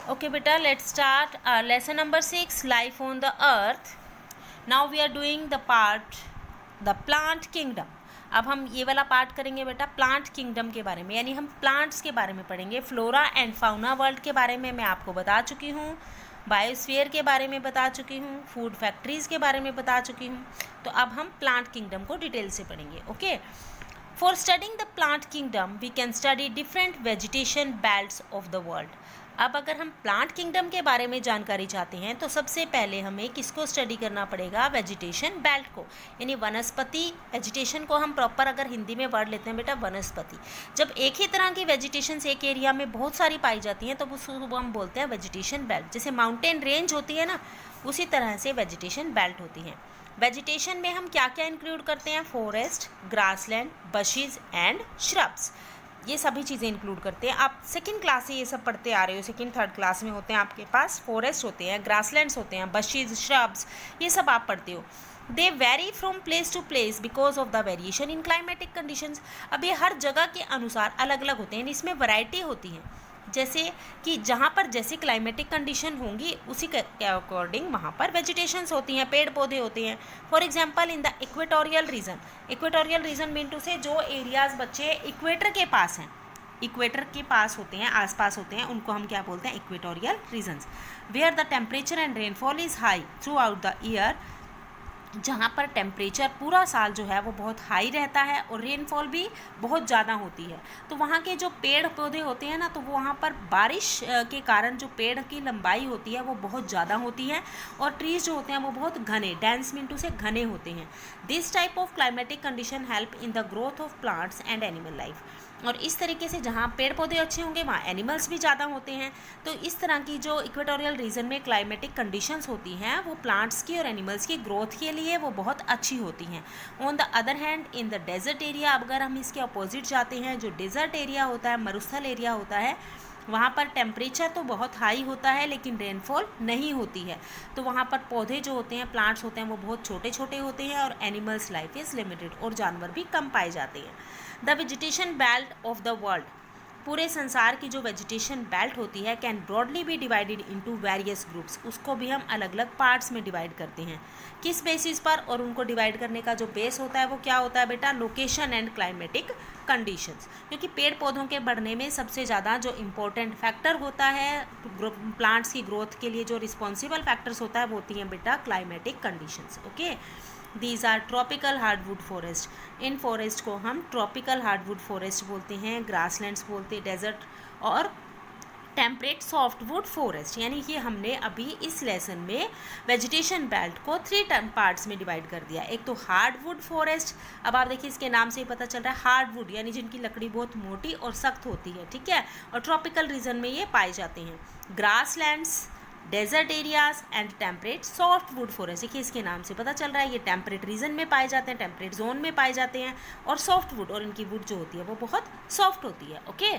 Okay beta, let's start our lesson number 6, life on the earth. Now we are doing the part the plant kingdom. अब हम ये वाला part करेंगे बेटा plant kingdom के बारे में, यानी हम प्लांट्स के बारे में पढ़ेंगे। फ्लोरा एंड फाउना वर्ल्ड के बारे में मैं आपको बता चुकी हूँ, बायोस्फीयर के बारे में बता चुकी हूँ, फूड फैक्ट्रीज़ के बारे में बता चुकी हूँ। तो अब हम प्लांट किंगडम को डिटेल से पढ़ेंगे। Okay, for studying the plant kingdom we can study different vegetation belts of the world. अब अगर हम प्लांट किंगडम के बारे में जानकारी चाहते हैं तो सबसे पहले हमें किसको स्टडी करना पड़ेगा, वेजिटेशन बेल्ट को, यानी वनस्पति। वेजिटेशन को हम प्रॉपर अगर हिंदी में वर्ड लेते हैं बेटा वनस्पति। जब एक ही तरह की वेजिटेशन एक एरिया में बहुत सारी पाई जाती हैं तो उसको हम बोलते हैं वेजिटेशन बेल्ट। जैसे माउंटेन रेंज होती है ना, उसी तरह से वेजिटेशन बेल्ट होती हैं। वेजिटेशन में हम क्या क्या इंक्लूड करते हैं, फॉरेस्ट, ग्रासलैंड, बशीज एंड श्रब्स, ये सभी चीज़ें इंक्लूड करते हैं। आप सेकंड क्लास से ये सब पढ़ते आ रहे हो, सेकंड थर्ड क्लास में होते हैं आपके पास फॉरेस्ट होते हैं, ग्रासलैंड्स होते हैं, बशीज, श्रब्स, ये सब आप पढ़ते हो। They vary from place to place because of the variation in climatic conditions. अब ये हर जगह के अनुसार अलग अलग होते हैं, इसमें वैरायटी होती है। जैसे कि जहाँ पर जैसी क्लाइमेटिक कंडीशन होंगी उसी के अकॉर्डिंग वहाँ पर वेजिटेशंस होती हैं, पेड़ पौधे होते हैं। For example in the equatorial region, equatorial region mean to say जो एरियाज़ बच्चे इक्वेटर के पास हैं, इक्वेटर के पास होते हैं, आसपास होते हैं, उनको हम क्या बोलते हैं, equatorial regions. Where the temperature and rainfall is high throughout the year, जहाँ पर टेम्परेचर पूरा साल जो है वो बहुत हाई रहता है और रेनफॉल भी बहुत ज़्यादा होती है। तो वहाँ के जो पेड़ पौधे होते हैं ना, तो वहाँ पर बारिश के कारण जो पेड़ की लंबाई होती है वो बहुत ज़्यादा होती है और ट्रीज़ जो होते हैं वो बहुत घने, डेंस मिंटू से घने होते हैं। This type of climatic condition help in the growth of plants and animal life. और इस तरीके से जहाँ पेड़ पौधे अच्छे होंगे वहाँ एनिमल्स भी ज़्यादा होते हैं। तो इस तरह की जो इक्वेटोरियल रीजन में क्लाइमेटिक कंडीशंस होती हैं वो प्लांट्स की और एनिमल्स की ग्रोथ के लिए वो बहुत अच्छी होती हैं। On the other hand in the desert area, अगर हम इसके अपोजिट जाते हैं, जो डेजर्ट एरिया होता है, मरुस्थल एरिया होता है, वहाँ पर टेम्परेचर तो बहुत हाई होता है लेकिन रेनफॉल नहीं होती है। तो वहाँ पर पौधे जो होते हैं, प्लांट्स होते हैं, वो बहुत छोटे छोटे होते हैं और एनिमल्स लाइफ इज़ लिमिटेड, और जानवर भी कम पाए जाते हैं। The vegetation belt of the world, पूरे संसार की जो वेजिटेशन बेल्ट होती है can broadly be divided into various groups, उसको भी हम अलग अलग पार्ट्स में डिवाइड करते हैं। किस बेसिस पर, और उनको डिवाइड करने का जो बेस होता है वो क्या होता है बेटा, लोकेशन एंड क्लाइमेटिक कंडीशंस। क्योंकि पेड़ पौधों के बढ़ने में सबसे ज़्यादा जो इम्पोर्टेंट फैक्टर होता है प्लांट्स की ग्रोथ के लिए, जो रिस्पॉन्सिबल फैक्टर्स होता है वो होती हैं बेटा climatic conditions. Okay, these are tropical hardwood forest, इन फॉरेस्ट को हम ट्रॉपिकल हार्डवुड फॉरेस्ट बोलते हैं, ग्रासलैंड्स बोलते हैं, डेजर्ट, और टेम्परेट सॉफ्टवुड फॉरेस्ट। यानी कि हमने अभी इस लेसन में वेजिटेशन बेल्ट को 3 पार्ट्स में डिवाइड कर दिया। एक तो हार्डवुड फॉरेस्ट, अब आप देखिए इसके नाम से ही पता चल रहा है हार्डवुड, यानी जिनकी लकड़ी बहुत मोटी और सख्त होती है, ठीक है, और ट्रॉपिकल रीजन में ये पाए जाते हैं। Grasslands, desert areas and temperate soft wood forest, देखिए इसके नाम से पता चल रहा है ये टेम्परेट रीजन में पाए जाते हैं, टेम्परेट जोन में पाए जाते हैं, और सॉफ्ट वुड, और इनकी वुड जो होती है वो बहुत सॉफ्ट होती है। ओके,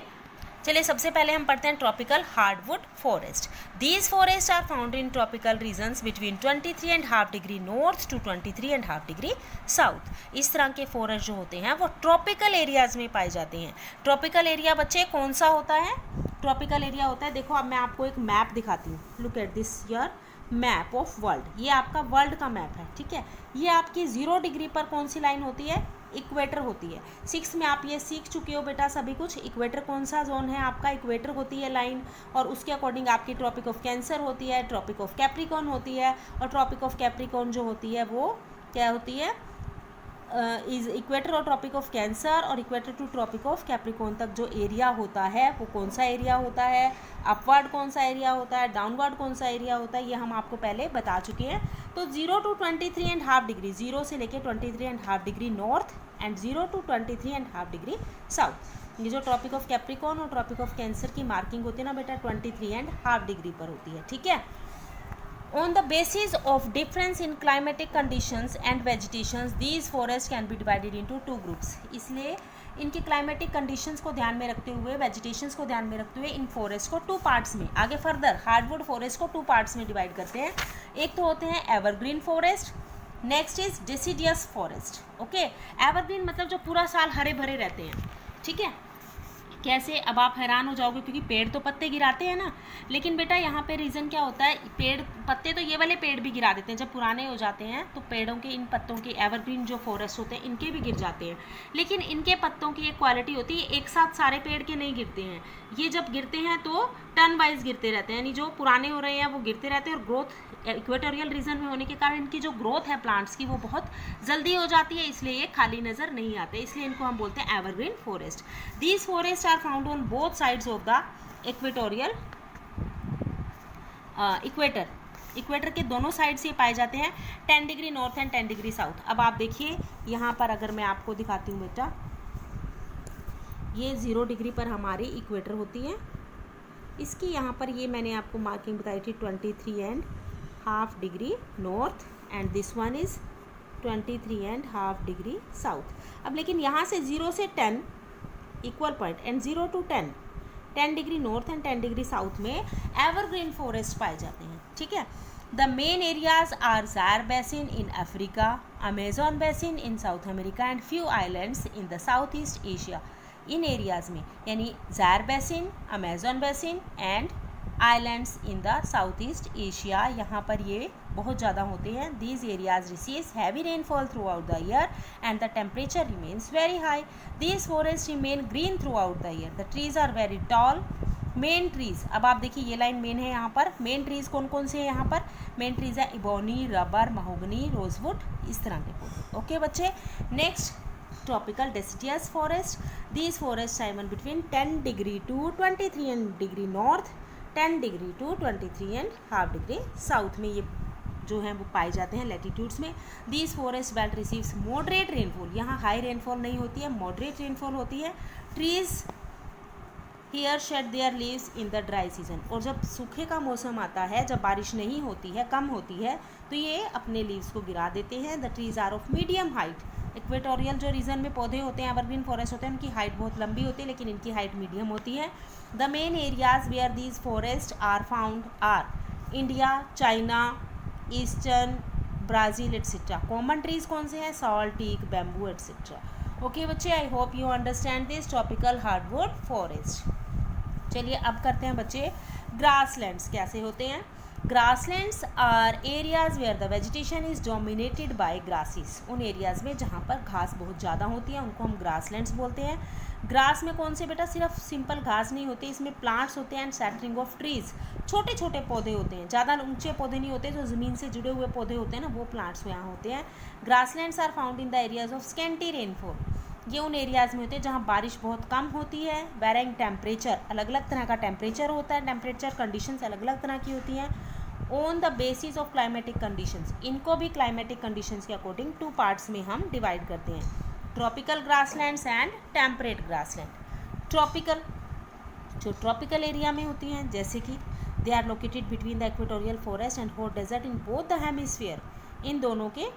चलिए सबसे पहले हम पढ़ते हैं tropical hardwood forest. These forest are found in tropical regions between 23.5 degree north to 23.5 degree south. इस तरह के फॉरेस्ट जो होते हैं वो ट्रॉपिकल एरियाज में पाए जाते हैं। ट्रॉपिकल एरिया बच्चे कौन सा होता है, ट्रॉपिकल एरिया होता है, देखो अब मैं आपको एक मैप दिखाती हूँ, look at this your map of world, ये आपका वर्ल्ड का मैप है, ठीक है। ये आपकी 0 डिग्री पर कौन सी लाइन होती है, इक्वेटर होती है। 6 में आप ये सीख चुके हो बेटा सभी कुछ, इक्वेटर कौन सा जोन है आपका, इक्वेटर होती है लाइन, और उसके अकॉर्डिंग आपकी ट्रॉपिक ऑफ कैंसर होती है, ट्रॉपिक ऑफ कैप्रिकॉर्न होती है, और ट्रॉपिक ऑफ कैप्रिकॉर्न जो होती है वो क्या होती है, इज इक्वेटर और ट्रॉपिक ऑफ कैंसर, और equator to tropic of Capricorn तक जो एरिया होता है वो कौन सा एरिया होता है, अपवर्ड कौन सा एरिया होता है, डाउनवर्ड कौन सा एरिया होता है, ये हम आपको पहले बता चुके हैं। तो 0 to 23.5 डिग्री, 0 से लेके 23.5 degree north and 0 to 23.5 degree south, ये जो ट्रॉपिक ऑफ कैप्रिकॉर्न और ट्रॉपिक ऑफ कैंसर की मार्किंग होती है ना बेटा 23.5 डिग्री पर होती है, ठीक है। On the basis of difference in climatic conditions and vegetations, these forests can be divided into 2 groups. इसलिए इनके क्लाइमेटिक कंडीशंस को ध्यान में रखते हुए, वेजिटेशंस को ध्यान में रखते हुए इन फॉरेस्ट को 2 पार्ट्स में, आगे फर्दर हार्डवुड फॉरेस्ट को 2 पार्ट्स में डिवाइड करते हैं। एक तो होते हैं evergreen forest, next is deciduous forest. Okay, evergreen मतलब जो पूरा साल हरे भरे रहते हैं, ठीक है, कैसे, अब आप हैरान हो जाओगे क्योंकि पेड़ तो पत्ते गिराते हैं ना, लेकिन बेटा यहाँ पे रीज़न क्या होता है, पेड़ पत्ते तो ये वाले पेड़ भी गिरा देते हैं, जब पुराने हो जाते हैं तो पेड़ों के इन पत्तों के, एवरग्रीन जो फॉरेस्ट होते हैं इनके भी गिर जाते हैं, लेकिन इनके पत्तों की एक क्वालिटी होती है, एक साथ सारे पेड़ के नहीं गिरते हैं, ये जब गिरते हैं तो टर्न वाइज गिरते रहते हैं, यानी जो पुराने हो रहे हैं वो गिरते रहते हैं, और ग्रोथ इक्वेटोरियल रीजन में होने के कारण इनकी जो ग्रोथ है प्लांट्स की वो बहुत जल्दी हो जाती है, इसलिए ये खाली नज़र नहीं आते, इसलिए इनको हम बोलते हैं evergreen forest. These forest are found on both sides of the equatorial equator के दोनों साइड से पाए जाते हैं, 10 degree north and 10 degree south. अब आप देखिए यहाँ पर अगर मैं आपको दिखाती हूँ बेटा, ये 0 डिग्री पर हमारी इक्वेटर होती है, इसकी यहाँ पर ये मैंने आपको मार्किंग बताई थी 23.5 degree north, and this one is 23.5 degree south. अब लेकिन यहाँ से 0 से 10 equal point, and 0 to 10 degree north and 10 degree south में एवरग्रीन फॉरेस्ट पाए जाते हैं, ठीक है। The main areas are Zaire basin in Africa, Amazon basin in South America and few islands in the south east Asia. इन areas में यानी Zaire basin, Amazon basin and islands in the south east Asia, यहाँ पर ये बहुत ज़्यादा होते हैं। These areas receives heavy rainfall throughout the year and the temperature remains very high. These forest remain green throughout the year. The trees are very tall. Main trees, अब आप देखिए ये लाइन मेन है, यहाँ पर main trees कौन कौन से हैं, यहाँ पर मेन ट्रीज है इबोनी, रबर, महोगनी, रोजवुड, इस तरह के पौधे। ओके बच्चे, next tropical deciduous forest. These forests are between 10 degree to 23 degree north, 10 degree to 23.5 degree south में ये जो हैं वो पाए जाते हैं लैटिट्यूड्स में। These forest belt receives moderate rainfall, यहाँ हाई रेनफॉल नहीं होती है, मॉडरेट रेनफॉल होती है। Trees here shed their leaves in the dry season, और जब सूखे का मौसम आता है, जब बारिश नहीं होती है, कम होती है, तो ये अपने लीव्स को गिरा देते हैं। The trees are of medium height. Equatorial जो रीजन में पौधे होते हैं, एवरग्रीन फॉरेस्ट होते हैं, उनकी हाइट बहुत लंबी होती है, लेकिन इनकी हाइट मीडियम होती है। The main areas where these forest are found are India, China, eastern, Brazil etcetera. Common trees कौन से हैं, sal, teak, bamboo etcetera. Okay बच्चे, I hope you understand this tropical hardwood forest. चलिए अब करते हैं बच्चे ग्रासलैंड्स कैसे होते हैं। Grasslands are areas where the vegetation is dominated by grasses. उन एरियाज़ में जहाँ पर घास बहुत ज़्यादा होती है उनको हम ग्रासलैंड्स बोलते हैं। ग्रास में कौन से बेटा, सिर्फ सिंपल घास नहीं होती, इसमें प्लांट्स होते हैं एंड सैटरिंग ऑफ ट्रीज, छोटे छोटे पौधे होते हैं, ज़्यादा ऊंचे पौधे नहीं होते, जो ज़मीन से जुड़े हुए पौधे होते हैं ना, वो प्लांट्स यहाँ होते हैं। Grasslands are found in the areas of scanty rainfall. ये उन एरियाज़ में होते हैं जहाँ बारिश बहुत कम होती है। वेरिंग टेम्परेचर, अलग अलग तरह का टेम्परेचर होता है, टेम्परेचर कंडीशंस अलग अलग तरह की होती हैं। On the basis of climatic conditions, इनको भी क्लाइमेटिक कंडीशंस के अकॉर्डिंग 2 पार्ट्स में हम डिवाइड करते हैं, tropical grasslands and temperate grassland. Tropical, जो ट्रॉपिकल एरिया में होती हैं, जैसे कि they are located between the equatorial forest and hot desert in both the hemisphere. इन दोनों के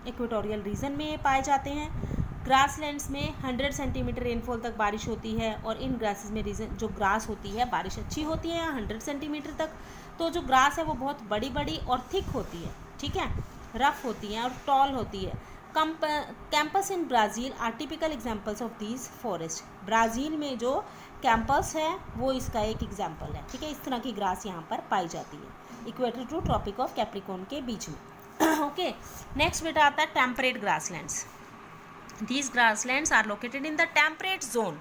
इक्वेटोरियल रीजन में ये पाए जाते हैं। ग्रासलैंड्स में 100 सेंटीमीटर रेनफॉल तक बारिश होती है, और इन ग्रासेस में रीजन जो ग्रास होती है बारिश अच्छी होती है 100 सेंटीमीटर तक। तो जो ग्रास है वो बहुत बड़ी बड़ी और थिक होती है, ठीक है, रफ होती है और टॉल होती है। Campos in Brazil are typical examples of these forest. Brazil में जो कैंपस है वो इसका एक एग्जाम्पल है, ठीक है। इस तरह की ग्रास यहाँ पर पाई जाती है equator to tropic of Capricorn के बीच में। ओके, नेक्स्ट बेटा आता है temperate grasslands. These grasslands are located in the temperate zone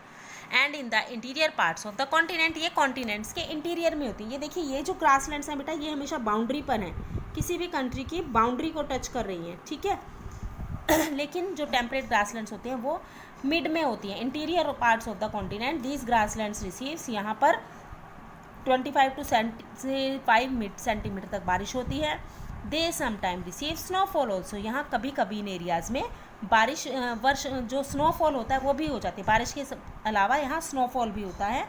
and in the interior parts of the continent. ये कॉन्टिनेंट्स के इंटीरियर में होती है। ये देखिए, ये जो ग्रासलैंड्स हैं बेटा, ये हमेशा बाउंड्री पर हैं, किसी भी कंट्री की बाउंड्री को टच कर रही हैं, ठीक है। लेकिन जो टेम्परेट ग्रासलैंड्स होती हैं वो मिड में होती हैं, interior parts of the continent. These grasslands receives, यहाँ पर 25 to 5 सेंटीमीटर तक बारिश होती है। They sometime receive snowfall also, यहाँ कभी कभी इन एरियाज़ में बारिश वर्ष जो स्नोफॉल होता है वो भी हो जाती है, बारिश के अलावा यहाँ स्नोफॉल भी होता है।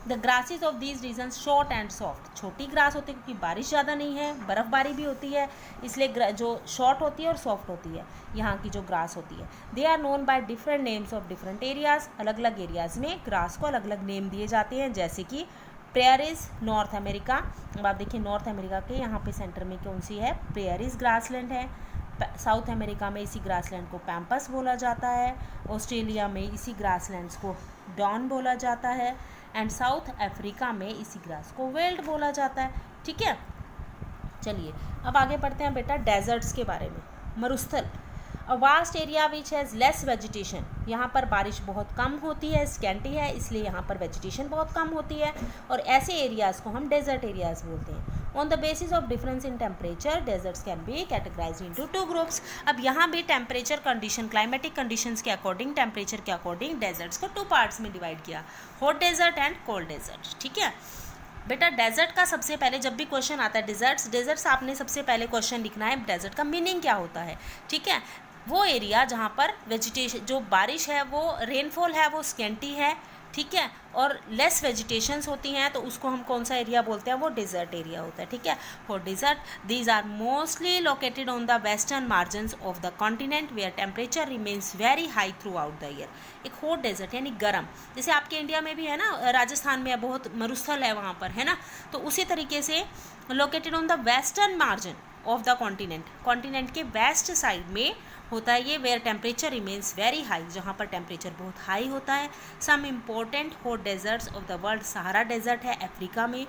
The grasses of these regions short and soft, छोटी ग्रास होती है क्योंकि बारिश ज़्यादा नहीं है, बर्फ़बारी भी होती है, इसलिए जो शॉर्ट होती है और सॉफ्ट होती है यहाँ की जो ग्रास होती है। They are known by different names of different areas, अलग अलग एरियाज़ में ग्रास को अलग अलग नेम दिए जाते हैं, जैसे कि प्रेयरीज नॉर्थ अमेरिका। अब आप देखिए नॉर्थ अमेरिका के यहाँ पे सेंटर में कौन सी है, प्रेयरीज ग्रासलैंड है। साउथ अमेरिका में इसी ग्रासलैंड को पैम्पस बोला जाता है, ऑस्ट्रेलिया में इसी ग्रासलैंड्स को डॉन बोला जाता है, एंड साउथ अफ्रीका में इसी ग्रास को वेल्ड बोला जाता है। ठीक है, चलिए अब आगे बढ़ते हैं बेटा डेजर्ट्स के बारे में। मरुस्थल, a vast area which has less vegetation, यहाँ पर बारिश बहुत कम होती है, स्कैंटी है, इसलिए यहाँ पर वेजिटेशन बहुत कम होती है, और ऐसे एरियाज़ को हम डेजर्ट एरियाज़ बोलते हैं। On the basis of difference in temperature deserts can be categorized into 2 groups. अब यहाँ भी टेम्परेचर कंडीशन, क्लाइमेटिक कंडीशंस के अकॉर्डिंग, टेम्परेचर के अकॉर्डिंग डेजर्ट्स को 2 पार्ट्स में डिवाइड किया, hot desert and cold desert. ठीक है बेटा, डेजर्ट का सबसे पहले जब भी क्वेश्चन आता है डेजर्ट्स आपने सबसे पहले क्वेश्चन लिखना है डेजर्ट का मीनिंग क्या होता है। ठीक है, वो एरिया जहाँ पर वेजिटेशन, जो बारिश है वो रेनफॉल है वो स्केंटी है, ठीक है, और लेस वेजिटेशंस होती हैं, तो उसको हम कौन सा एरिया बोलते हैं, वो डेजर्ट एरिया होता है। ठीक है, for desert these are mostly located on the western margins of the continent where temperature remains very high throughout the year. एक हॉट डेजर्ट यानी गर्म, जैसे आपके इंडिया में भी है ना, राजस्थान में बहुत मरुस्थल है वहाँ पर, है ना, तो उसी तरीके से located on the western margin of the continent के वेस्ट साइड में होता है ये, where temperature remains very high, जहाँ पर टेम्परेचर बहुत हाई होता है। Some important hot deserts of the world, Sahara desert है अफ्रीका में,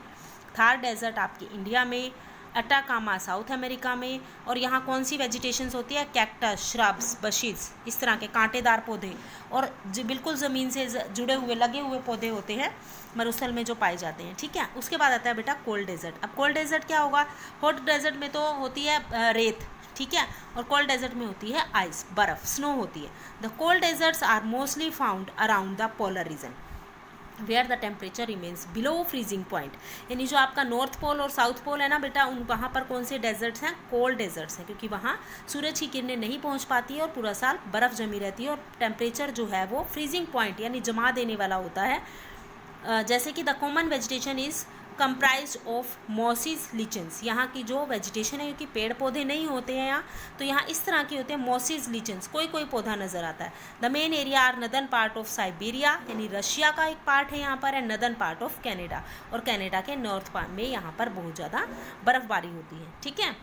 थार डेजर्ट आपके इंडिया में, अटाकामा साउथ अमेरिका में, और यहाँ कौन सी वेजिटेशंस होती है, कैक्टस, श्रब्स, बशीज, इस तरह के कांटेदार पौधे और बिल्कुल ज़मीन से जुड़े हुए लगे हुए पौधे होते हैं मरुस्थल में जो पाए जाते हैं। ठीक है, उसके बाद आता है बेटा कोल्ड डेजर्ट। अब कोल्ड डेजर्ट क्या होगा, हॉट डेजर्ट में तो होती है रेत, ठीक है, और कोल्ड डेजर्ट में होती है आइस, बर्फ़, स्नो होती है। The cold deserts are mostly found around the polar region where the temperature remains below freezing point, यानी जो आपका नॉर्थ पोल और साउथ पोल है ना बेटा, उन वहाँ पर कौन से डेजर्ट्स हैं, कोल्ड डेजर्ट्स हैं, क्योंकि वहाँ सूरज की किरणें नहीं पहुँच पाती है और पूरा साल बर्फ़ जमी रहती है और टेम्परेचर जो है वो फ्रीजिंग पॉइंट यानी जमा देने वाला होता है। जैसे कि the common vegetation is comprise of mosses lichens, यहाँ की जो वेजिटेशन है, क्योंकि पेड़ पौधे नहीं होते हैं यहाँ, तो यहाँ इस तरह के होते हैं मॉसिस लिचन्स, कोई कोई पौधा नज़र आता है। The main area are northern part of Siberia, यानी रशिया का एक पार्ट है यहाँ पर, है नदर्न पार्ट ऑफ कनाडा, और कनाडा के नॉर्थ पार्ट में यहाँ पर बहुत ज़्यादा बर्फबारी होती है। ठीक है,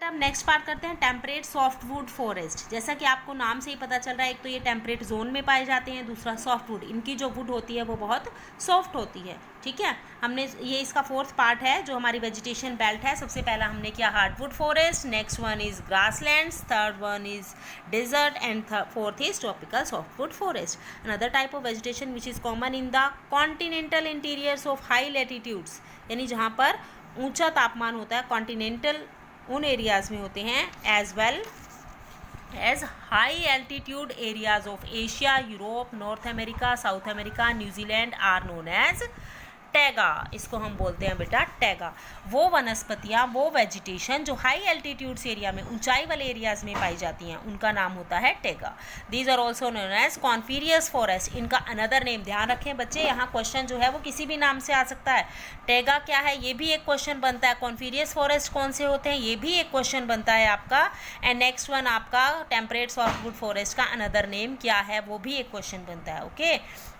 अब नेक्स्ट पार्ट करते हैं टेम्परेट सॉफ्टवुड फॉरेस्ट। जैसा कि आपको नाम से ही पता चल रहा है, एक तो ये टेम्परेट जोन में पाए जाते हैं, दूसरा सॉफ्टवुड, इनकी जो वुड होती है वो बहुत सॉफ्ट होती है। ठीक है, हमने ये इसका 4th पार्ट है जो हमारी वेजिटेशन बेल्ट है। सबसे पहला हमने किया hardwood forest, next one is grasslands, third one is desert, and 4th is tropical softwood forest. Another type of vegetation which is common in the continental interiors of high latitudes, यानी जहाँ पर ऊंचा तापमान होता है, कॉन्टिनेंटल उन areas में होते हैं, as well as high altitude areas of Asia, Europe, North America, South America, New Zealand are known as taiga. इसको हम बोलते हैं बेटा टैगा। वो वनस्पतियाँ, वो वेजिटेशन जो हाई एल्टीट्यूड्स एरिया में, ऊंचाई वाले एरियाज़ में पाई जाती हैं, उनका नाम होता है taiga. These are also known as coniferous forest, इनका अनदर नेम। ध्यान रखें बच्चे, यहाँ क्वेश्चन जो है वो किसी भी नाम से आ सकता है। टैगा क्या है, ये भी एक क्वेश्चन बनता है। कॉन्फीरियस फॉरेस्ट कौन से होते हैं, ये भी एक क्वेश्चन बनता है आपका। एंड नेक्स्ट वन आपका टेम्परेट सॉफ्टवुड फॉरेस्ट का अनदर नेम क्या है, वो भी एक क्वेश्चन बनता है। ओके,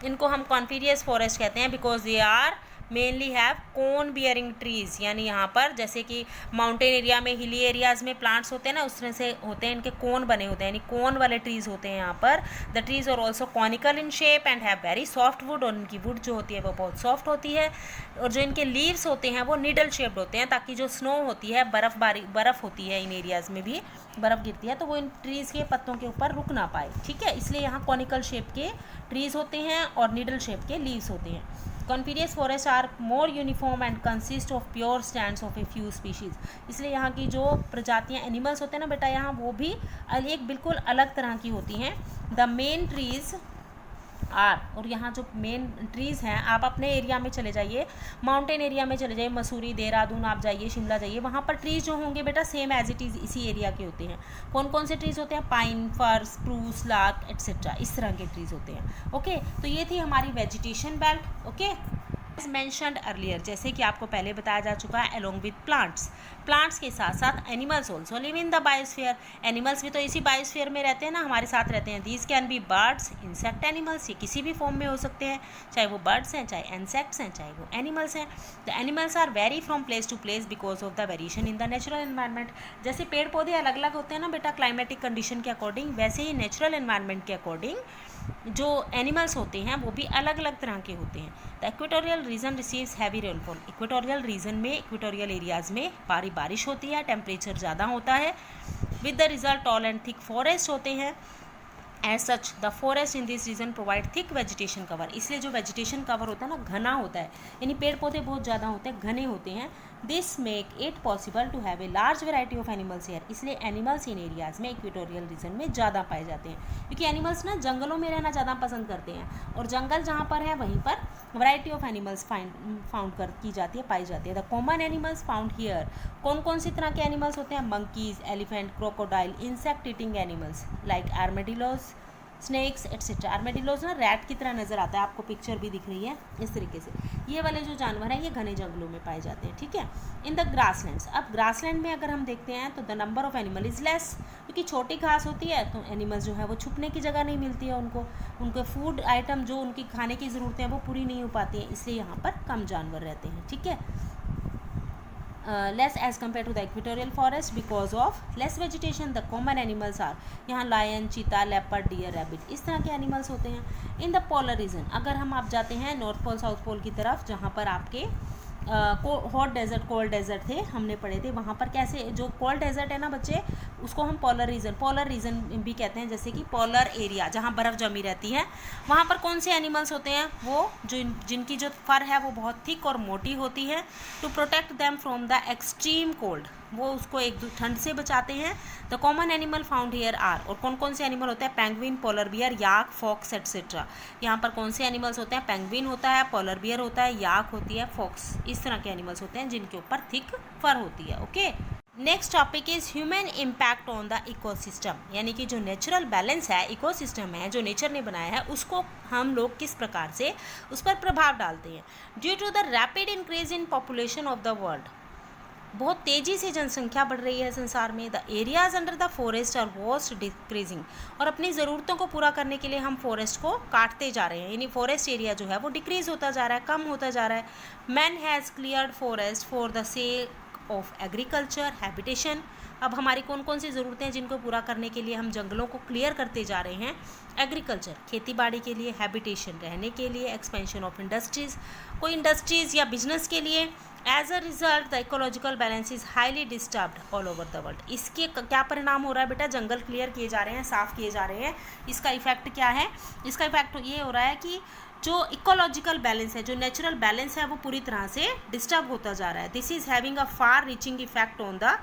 इनको हम कॉन्फीरियस फॉरेस्ट कहते हैं because they are mainly have cone bearing trees, यानी यहाँ पर जैसे कि माउंटेन एरिया में, हिली एरियाज़ में प्लांट्स होते हैं ना, उस तरह से होते हैं, इनके कोन बने होते हैं, यानी कोन वाले ट्रीज होते हैं यहाँ पर। The trees are also conical in shape and have very soft wood, और इनकी वुड जो होती है वो बहुत सॉफ्ट होती है। और जो इनके लीव्स होते हैं वो निडल शेप्ड होते हैं, ताकि जो स्नो होती है, बर्फ़ होती है, इन एरियाज़ में भी बर्फ़ गिरती है, तो वो इन ट्रीज़ के पत्तों के ऊपर रुक ना पाए। ठीक है, इसलिए यहाँ कॉनिकल शेप के ट्रीज़ होते हैं और निडल शेप के लीव्स होते हैं। Coniferous forest are more uniform and consist of pure stands of a few species, इसलिए यहाँ की जो प्रजातियाँ एनिमल्स होते हैं ना बेटा, यहाँ वो भी एक बिल्कुल अलग तरह की होती हैं। द मेन ट्रीज़ आर, और यहाँ जो मेन ट्रीज़ हैं, आप अपने एरिया में चले जाइए, माउंटेन एरिया में चले जाइए, मसूरी, देहरादून आप जाइए, शिमला जाइए, वहाँ पर ट्रीज़ जो होंगे बेटा सेम एज इट इज़ इसी एरिया के होते हैं। कौन कौन से ट्रीज़ होते हैं, पाइन, फर, स्प्रूस, लार्क एट्सेट्रा, इस तरह के ट्रीज़ होते हैं। ओके, तो ये थी हमारी vegetation belt. Okay, mentioned earlier, जैसे कि आपको पहले बताया जा चुका है, अलोंग विद प्लांट्स के साथ साथ animals also live in the biosphere. Animals भी तो इसी बायोस्फीयर में रहते हैं ना, हमारे साथ रहते हैं। These can be birds, insect, animals, ये किसी भी फॉर्म में हो सकते हैं, चाहे वो बर्ड्स हैं, चाहे इंसेक्ट्स हैं, चाहे वो एनिमल्स हैं। The animals are vary from place to place because of the variation in the natural environment. जैसे पेड़ पौधे अलग अलग होते हैं ना बेटा क्लाइमेटिक कंडीशन के अकॉर्डिंग, वैसे ही नेचुरल एनवायरनमेंट के अकॉर्डिंग जो एनिमल्स होते हैं वो भी अलग अलग तरह के होते हैं। The equatorial region receives heavy rainfall. Equatorial region में, इक्वेटोरियल एरियाज़ में भारी बारिश होती है, टेम्परेचर ज़्यादा होता है, with the result tall and thick forest होते हैं। As such the forest in this region provide thick vegetation cover. इसलिए जो वेजिटेशन कवर होता है ना, घना होता है, यानी पेड़ पौधे बहुत ज़्यादा होते हैं, घने होते हैं। This make it possible to have a large variety of animals here. इसलिए एनिमल्स इन एरियाज़ में इक्वेटोरियल रीजन में ज़्यादा पाए जाते हैं, क्योंकि एनिमल्स ना जंगलों में रहना ज़्यादा पसंद करते हैं, और जंगल जहाँ पर है वहीं पर वैरायटी ऑफ एनिमल्स की जाती है, पाई जाती है। The common animals found here, कौन कौन सी तरह के एनिमल्स होते हैं? Monkeys, elephant, crocodile, insect eating animals like armadillos, snakes etcetera. Armadillos ना रैट की तरह नज़र आता है, आपको पिक्चर भी दिख रही है इस तरीके से। ये वाले जो जानवर हैं ये घने जंगलों में पाए जाते हैं, ठीक है। इन द ग्रासलैंड्स, अब ग्रासलैंड में अगर हम देखते हैं तो the number of animal is less, क्योंकि छोटी घास होती है तो एनिमल्स जो है वो छुपने की जगह नहीं मिलती है उनको, उनके फूड आइटम जो उनकी खाने की ज़रूरतें हैं वो पूरी नहीं हो पाती हैं, इसलिए यहाँ पर कम जानवर रहते हैं, ठीक है। Less as compare to the equatorial forest because of less vegetation. The common animals are, यहाँ lion, cheetah, leopard, deer, rabbit, इस तरह के एनिमल्स होते हैं। इन द पोलर रीजन, अगर हम आप जाते हैं नॉर्थ पोल साउथ पोल की तरफ, जहाँ पर आपके हॉट डेजर्ट कोल्ड डेजर्ट थे, हमने पढ़े थे, वहाँ पर कैसे जो कोल्ड डेजर्ट है ना बच्चे, उसको हम पोलर रीजन भी कहते हैं। जैसे कि पोलर एरिया जहाँ बर्फ़ जमी रहती है, वहाँ पर कौन से एनिमल्स होते हैं? वो जो जिनकी जो फर है वो बहुत थिक और मोटी होती है। To protect them from the extreme cold, वो उसको एक ठंड से बचाते हैं। The common animal found here are, और कौन कौन से एनिमल होते हैं? Penguin, polar bear, yak, fox etcetera. यहाँ पर कौन से एनिमल्स होते हैं? पेंगुइन होता है, पोलर बियर होता है, याक होती है, फॉक्स, इस तरह के एनिमल्स होते हैं जिनके ऊपर थिक फर होती है, okay. Next topic is human impact on the ecosystem, यानी कि जो नेचुरल बैलेंस है, इकोसिस्टम है जो नेचर ने बनाया है, उसको हम लोग किस प्रकार से उस पर प्रभाव डालते हैं। Due to the rapid increase in population of the world, बहुत तेज़ी से जनसंख्या बढ़ रही है संसार में। The areas under the forest are vast decreasing, और अपनी ज़रूरतों को पूरा करने के लिए हम फॉरेस्ट को काटते जा रहे हैं, यानी फॉरेस्ट एरिया जो है वो डिक्रीज होता जा रहा है, कम होता जा रहा है। Man has cleared forest for the sake of agriculture, habitation. अब हमारी कौन कौन सी ज़रूरतें हैं जिनको पूरा करने के लिए हम जंगलों को क्लियर करते जा रहे हैं? एग्रीकल्चर, खेती बाड़ी के लिए, हैबिटेशन, रहने के लिए, एक्सपेंशन ऑफ इंडस्ट्रीज़, कोई इंडस्ट्रीज़ या बिजनेस के लिए। As a result the ecological balance is highly disturbed all over the world. इसके क्या परिणाम हो रहा है बेटा? जंगल क्लियर किए जा रहे हैं, साफ़ किए जा रहे हैं। इसका इफेक्ट क्या है? इसका इफेक्ट ये हो रहा है कि जो इकोलॉजिकल बैलेंस है, जो नेचुरल बैलेंस है, वो पूरी तरह से डिस्टर्ब होता जा रहा है। This is having a far reaching effect on the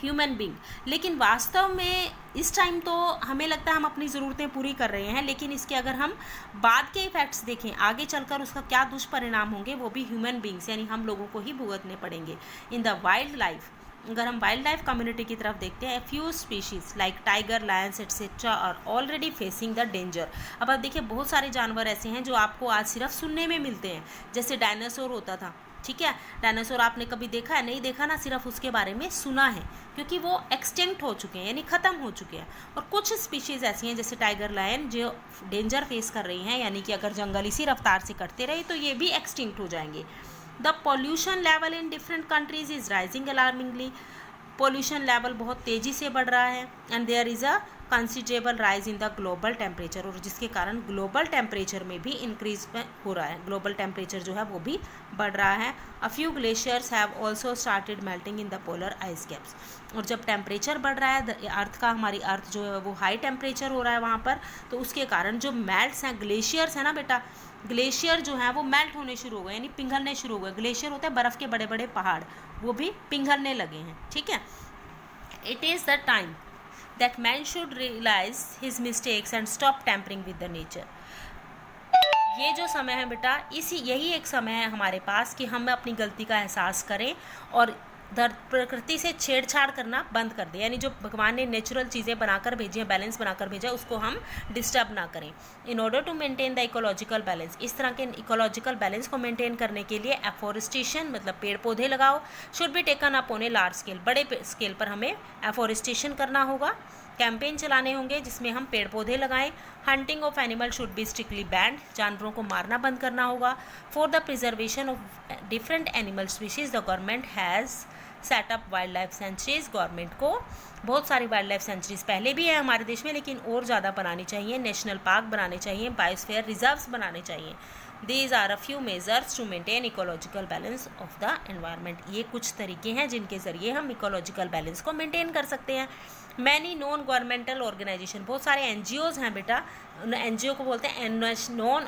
human being. लेकिन वास्तव में इस टाइम तो हमें लगता है हम अपनी ज़रूरतें पूरी कर रहे हैं, लेकिन इसके अगर हम बाद के इफ़ेक्ट्स देखें, आगे चलकर उसका क्या दुष्परिणाम होंगे, वो भी ह्यूमन बींग्स यानी हम लोगों को ही भुगतने पड़ेंगे। इन द वाइल्ड लाइफ, अगर हम वाइल्ड लाइफ कम्युनिटी की तरफ देखते हैं, few species like tiger, lions etcetera are already facing the danger. अब आप देखिए बहुत सारे जानवर ऐसे हैं जो आपको आज सिर्फ सुनने में मिलते हैं, जैसे डायनासोर होता था, ठीक है। डायनासोर आपने कभी देखा है? नहीं देखा ना, सिर्फ उसके बारे में सुना है, क्योंकि वो एक्सटिंक्ट हो चुके हैं, यानी ख़त्म हो चुके हैं। और कुछ स्पीशीज़ ऐसी हैं जैसे टाइगर, लायन, जो डेंजर फेस कर रही हैं, यानी कि अगर जंगल इसी रफ्तार से कटते रहे तो ये भी एक्सटिंक्ट हो जाएंगे। The pollution level in different countries is rising alarmingly, pollution level बहुत तेज़ी से बढ़ रहा है। And there is a considerable rise in the global temperature, और जिसके कारण ग्लोबल टेम्परेचर में भी इंक्रीज हो रहा है, ग्लोबल टेम्परेचर जो है वो भी बढ़ रहा है। A few glaciers have also started melting in the polar ice caps, और जब टेम्परेचर बढ़ रहा है अर्थ का, हमारी अर्थ जो है वो हाई टेम्परेचर हो रहा है वहाँ पर, तो उसके कारण जो मेल्ट्स हैं, ग्लेशियर्स हैं ना बेटा, ग्लेशियर जो हैं वो मेल्ट होने शुरू हो गए, यानी पिघलने शुरू हो गए। ग्लेशियर होते हैं बर्फ़ के बड़े बड़े पहाड़, वो भी पिघलने लगे हैं, ठीक है। It is the time that man should realize his mistakes and stop tampering with the nature। ये जो समय है बेटा, यही एक समय है हमारे पास कि हम अपनी गलती का एहसास करें और प्रकृति से छेड़छाड़ करना बंद कर दे, यानी जो भगवान ने नेचुरल चीज़ें बनाकर भेजी हैं, बैलेंस बनाकर भेजा, उसको हम डिस्टर्ब ना करें। In order to maintain the ecological balance, इस तरह के इकोलॉजिकल बैलेंस को मेंटेन करने के लिए एफोरेस्टेशन मतलब पेड़ पौधे लगाओ should be taken up on a large scale, बड़े स्केल पर हमें एफोरेस्टेशन करना होगा, कैंपेन चलाने होंगे जिसमें हम पेड़ पौधे लगाएं। Hunting of animal should be strictly band, जानवरों को मारना बंद करना होगा। For the preservation of different animal species the government has setup wild life sanctuaries, government को बहुत सारी वाइल्ड लाइफ सेंचुरीज पहले भी है हमारे देश में, लेकिन और ज़्यादा बनानी चाहिए, नेशनल पार्क बनाने चाहिए, बायोस्फीयर रिजर्व्स बनाने चाहिए। These are a few measures to maintain ecological balance of the environment, ये कुछ तरीके हैं जिनके ज़रिए हम इकोलॉजिकल बैलेंस को मेंटेन कर सकते हैं। मैनी नॉन गवर्नमेंटल ऑर्गेनाइजेशन, बहुत सारे NGOs हैं बेटा, NGO को बोलते हैं नॉन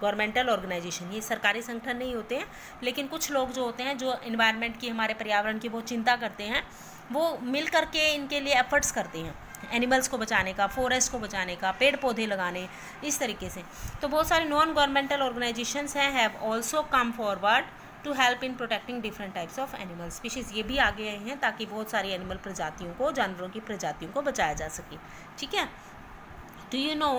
गवर्नमेंटल ऑर्गेनाइजेशन, ये सरकारी संगठन नहीं होते हैं, लेकिन कुछ लोग जो होते हैं जो इन्वायरमेंट की, हमारे पर्यावरण की बहुत चिंता करते हैं, वो मिल करके इनके लिए एफर्ट्स करते हैं, एनिमल्स को बचाने का, फॉरेस्ट को बचाने का, पेड़ पौधे लगाने, इस तरीके से। तो बहुत सारे नॉन गवर्नमेंटल ऑर्गेनाइजेशंस हैं, have also come forward to help in protecting different types of animal species, ये भी आगे आए हैं ताकि बहुत सारी एनिमल प्रजातियों को, जानवरों की प्रजातियों को बचाया जा सके। ठीक है। Do you know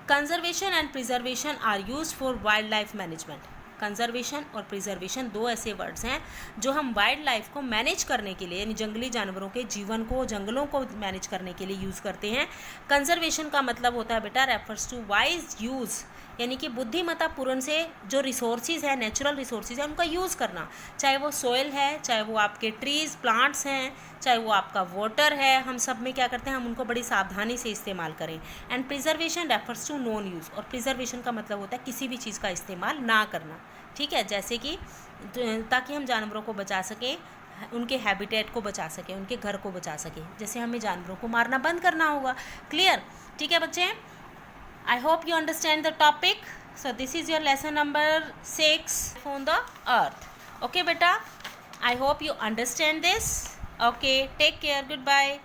conservation and preservation are use for wildlife management, conservation और प्रिजर्वेशन दो ऐसे वर्ड्स हैं जो हम वाइल्ड लाइफ को मैनेज करने के लिए, यानी जंगली जानवरों के जीवन को, जंगलों को मैनेज करने के लिए यूज़ करते हैं। कंजर्वेशन का मतलब होता है बेटा रेफर्स टू वाइज यूज़, यानी कि बुद्धिमत्तापूर्ण से जो रिसोर्सेज है, नेचुरल रिसोर्सेज है, उनका यूज़ करना, चाहे वो सोइल है, चाहे वो आपके ट्रीज़ प्लांट्स हैं, चाहे वो आपका वाटर है, हम सब में क्या करते हैं, हम उनको बड़ी सावधानी से इस्तेमाल करें। And preservation refers to non use, और प्रिजर्वेशन का मतलब होता है किसी भी चीज़ का इस्तेमाल ना करना। ठीक है, जैसे कि ताकि हम जानवरों को बचा सकें, उनके हैबिटेट को बचा सकें, उनके घर को बचा सकें, जैसे हमें जानवरों को मारना बंद करना होगा। क्लियर? ठीक है बच्चे, I hope you understand the topic. So this is your lesson number 6 on the earth. Okay beta, I hope you understand this. Okay, take care, goodbye.